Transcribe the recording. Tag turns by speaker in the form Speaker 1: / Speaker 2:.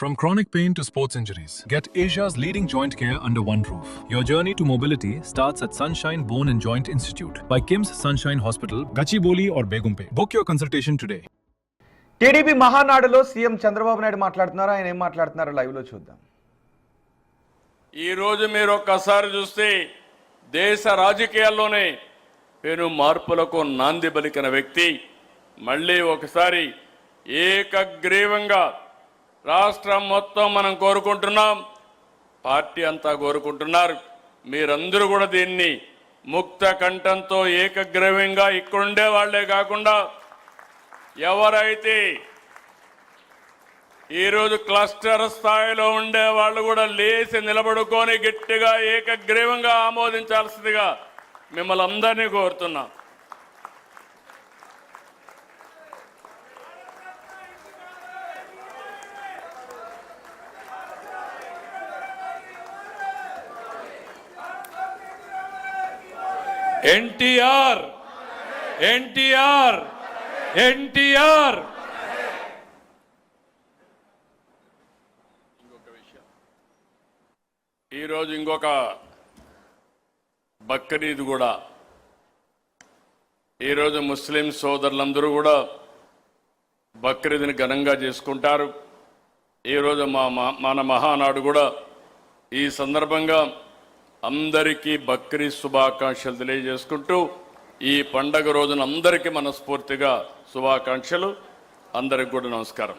Speaker 1: From chronic pain to sports injuries, get Asia's leading joint care under one roof. Your journey to mobility starts at Sunshine Bone and Joint Institute by Kim's Sunshine Hospital, Gachibowli or Begumpe. Book your consultation today.
Speaker 2: TDP మహానాడులో CM Chandrababu Naidu మాట్లాడుతున్నారు. ఆయన ఏం మాట్లాడుతున్నారో live లో చూద్దాం.
Speaker 3: ఈ రోజు మీరు ఒక్కసారి చూస్తే దేశ రాజకీయాల్లోనే పెను మార్పులకు నాంది పలికిన వ్యక్తి మళ్ళీ ఒకసారి ఏకగ్రీవంగా రాష్ట్రం మొత్తం మనం కోరుకుంటున్నాం, పార్టీ అంతా కోరుకుంటున్నారు. మీరందరూ కూడా దీన్ని ముక్త కంఠంతో ఏకగ్రీవంగా ఇక్కడుండే వాళ్లే కాకుండా ఎవరైతే ఈరోజు క్లస్టర్ స్థాయిలో ఉండే వాళ్ళు కూడా లేచి నిలబడుకొని గట్టిగా ఏకగ్రీవంగా ఆమోదించాల్సిందిగా మిమ్మల్ని అందరినీ కోరుతున్నా. ఎన్టీఆర్ ఎన్టీఆర్ ఎన్టీఆర్ ఈరోజు ఇంకొక బక్రీద్ కూడా. ఈరోజు ముస్లిం సోదరులందరూ కూడా బక్రీద్ని ఘనంగా చేసుకుంటారు. ఈరోజు మన మహానాడు కూడా ఈ సందర్భంగా అందరికీ బక్రీద్ శుభాకాంక్షలు తెలియజేసుకుంటూ ఈ పండగ రోజున అందరికీ మనస్ఫూర్తిగా శుభాకాంక్షలు. అందరికి కూడా నమస్కారం.